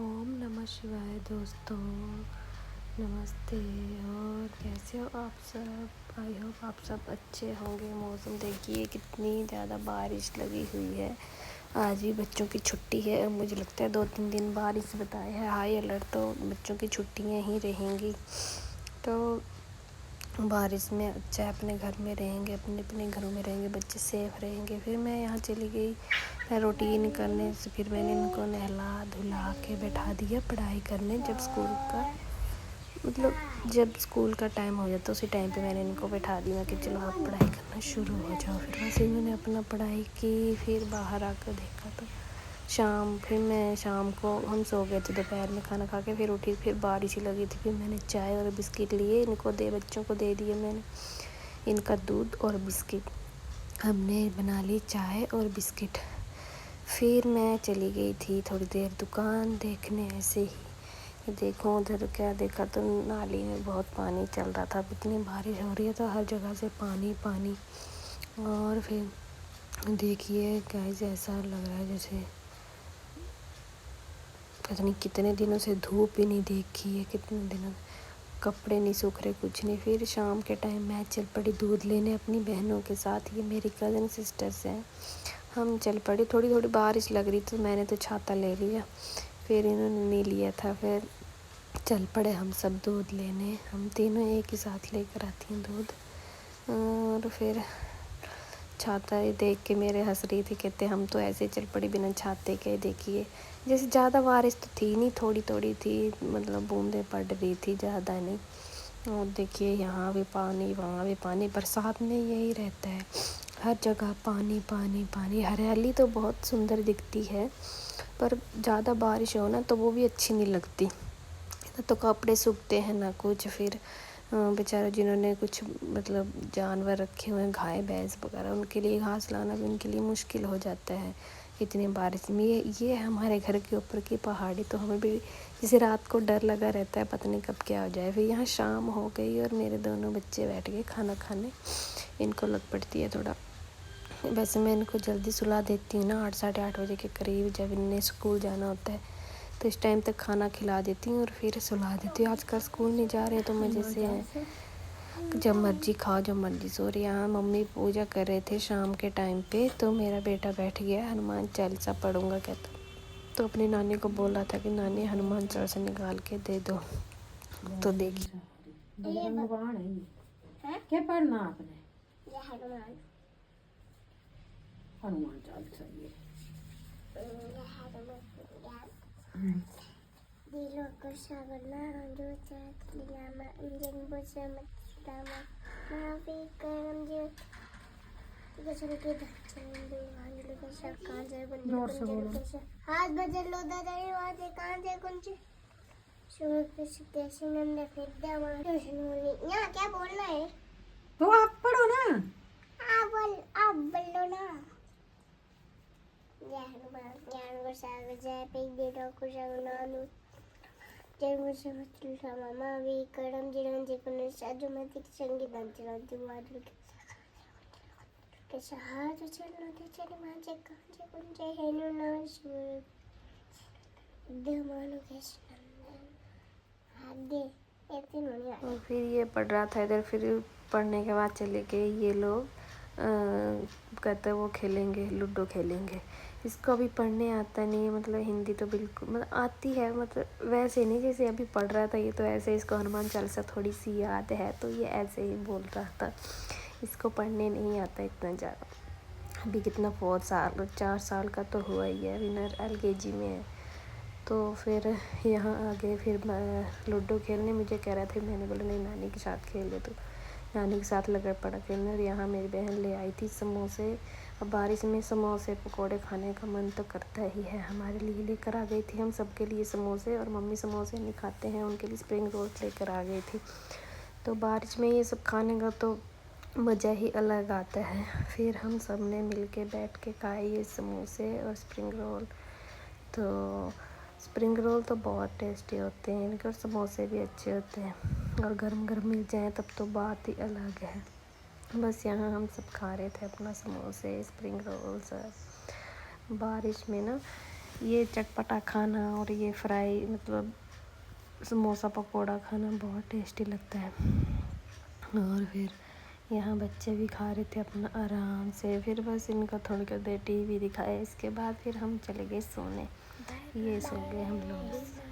ओम नमः शिवाय दोस्तों, नमस्ते। और कैसे हो आप सब? आई होप आप सब अच्छे होंगे। मौसम देखिए कितनी ज़्यादा बारिश लगी हुई है। आज भी बच्चों की छुट्टी है। मुझे लगता है 2-3 दिन बारिश बताए है हाई अलर्ट, तो बच्चों की छुट्टियां ही रहेंगी। तो बारिश में अच्छा है, अपने घर में रहेंगे, अपने अपने घरों में रहेंगे, बच्चे सेफ रहेंगे। फिर मैं यहाँ चली गई रूटीन करने से। फिर मैंने इनको नहला धुला के बैठा दिया पढ़ाई करने। जब स्कूल का टाइम हो जाता उसी टाइम पे मैंने इनको बैठा दिया कि चलो आप पढ़ाई करना शुरू हो जाओ। फिर बस इन्होंने अपना पढ़ाई की। फिर बाहर आकर देखा तो फिर मैं शाम को हम सो गए थे। दोपहर में खाना खा के फिर उठी, फिर बारिश ही लगी थी। फिर मैंने चाय और बिस्किट लिए, बच्चों को दे दिए मैंने। इनका दूध और बिस्किट, हमने बना ली चाय और बिस्किट। फिर मैं चली गई थी थोड़ी देर दुकान देखने ऐसे ही। देखो उधर क्या देखा तो नाली में बहुत पानी चल रहा था। इतनी बारिश हो रही है तो हर जगह से पानी पानी। और फिर देखिए गाइस, ऐसा लग रहा है जैसे पता नहीं कितने दिनों से धूप ही नहीं देखी है। कितने दिनों कपड़े नहीं सूख रहे, कुछ नहीं। फिर शाम के टाइम मैं चल पड़ी दूध लेने अपनी बहनों के साथ। ये मेरी कज़न सिस्टर्स हैं। हम चल पड़ी। थोड़ी थोड़ी बारिश लग रही तो मैंने तो छाता ले लिया, फिर इन्होंने नहीं लिया था। फिर चल पड़े हम सब दूध लेने। हम तीनों एक ही साथ लेकर आती हैं दूध। और फिर छाता ही देख के मेरे हंस रही थी, कहते हम तो ऐसे चल पड़ी बिना छाते के। देखिए जैसे ज़्यादा बारिश तो थी नहीं, थोड़ी थोड़ी थी, मतलब बूंदें पड़ रही थी, ज़्यादा नहीं। और देखिए यहाँ भी पानी वहाँ भी पानी। बरसात में यही रहता है, हर जगह पानी पानी पानी। हरियाली तो बहुत सुंदर दिखती है, पर ज़्यादा बारिश हो ना तो वो भी अच्छी नहीं लगती। तो कपड़े सूखते हैं ना कुछ। फिर बेचारे जिन्होंने कुछ मतलब जानवर रखे हुए हैं, गाय भैंस वगैरह, उनके लिए घास लाना भी उनके लिए मुश्किल हो जाता है इतनी बारिश में। ये हमारे घर के ऊपर की पहाड़ी, तो हमें भी जैसे रात को डर लगा रहता है पता नहीं कब क्या हो जाए। फिर यहाँ शाम हो गई और मेरे दोनों बच्चे बैठ गए खाना खाने। इनको लग पड़ती है थोड़ा, वैसे मैं इनको जल्दी सुला देती हूँ ना, 8-8:30 बजे के करीब जब इन्हें स्कूल जाना होता है तो इस टाइम तक खाना खिला देती हूँ और फिर सुला देती हूँ। आजकल स्कूल नहीं जा रहे हैं तो मैं जैसे जब मर्जी खाओ जब मर्जी सो रही। यहाँ मम्मी पूजा कर रहे थे शाम के टाइम पे, तो मेरा बेटा बैठ गया हनुमान चालीसा पढ़ूंगा कहता। तो अपनी नानी को बोल रहा था कि नानी हनुमान चालीसा निकाल के दे दो। तो देखिए क्या पढ़ना आपने? हनुमान चालीसा। दिलों को सवरना जो चाहती इंजन बुझे मत माफी करम जो कसर के धचन दो हाथ के सब कान से कुंजे हाथ बजल लो दादाई वाजे कान से कुंजे शुरू से कैसे नंदे फिर देवा ट्यूशन होनी। यहाँ क्या बोलना है? तो आप पढ़ो ना। आप बोलो ना। ज्ञान को सागर जय पे दिलों को सवरना जय मुझे मतलब मामा भी करम जिरण जी को साजो मत संगीत अंचल दिवार के सहारा चलना ते चली माजे कांजे कुंजे हेनु ना सुर देवानो के नंदन हादे ऐसे नहीं। और फिर ये पढ़ रहा था इधर। फिर पढ़ने के बाद चले गए ये लोग, कहते वो खेलेंगे, लूडो खेलेंगे। इसको अभी पढ़ने आता नहीं है, मतलब हिंदी तो बिल्कुल मतलब आती है, मतलब वैसे नहीं जैसे अभी पढ़ रहा था ये। तो ऐसे इसको हनुमान चालीसा थोड़ी सी याद है तो ये ऐसे ही बोल रहा था। इसको पढ़ने नहीं आता इतना ज़्यादा। अभी कितना 4 साल का तो हुआ ही है, विनर LKG में है। तो फिर यहाँ आ गए। फिर लूडो खेलने मुझे कह रहा था, मैंने बोला नहीं नानी के साथ खेल ले। तो नानी के साथ लगा पड़ा खेलने। और यहाँ मेरी बहन ले आई थी समोसे। अब बारिश में समोसे पकोड़े खाने का मन तो करता ही है। हमारे लिए लेकर आ गई थी, हम सबके लिए समोसे। और मम्मी समोसे नहीं खाते हैं, उनके लिए स्प्रिंग रोल्स लेकर आ गई थी। तो बारिश में ये सब खाने का तो मज़ा ही अलग आता है। फिर हम सब ने मिल के बैठ के खाए ये समोसे और स्प्रिंग रोल। तो स्प्रिंग रोल तो बहुत टेस्टी होते हैं इनके, और समोसे भी अच्छे होते हैं। और गरम गरम मिल जाए तब तो बात ही अलग है। बस यहाँ हम सब खा रहे थे अपना समोसे स्प्रिंग रोल्स। बारिश में ना ये चटपटा खाना और ये फ्राई मतलब समोसा पकोड़ा खाना बहुत टेस्टी लगता है। और फिर यहाँ बच्चे भी खा रहे थे अपना आराम से। फिर बस इनका थोड़ी देर टीवी दिखाया, इसके बाद फिर हम चले गए सोने। ये सो गए हम लोग।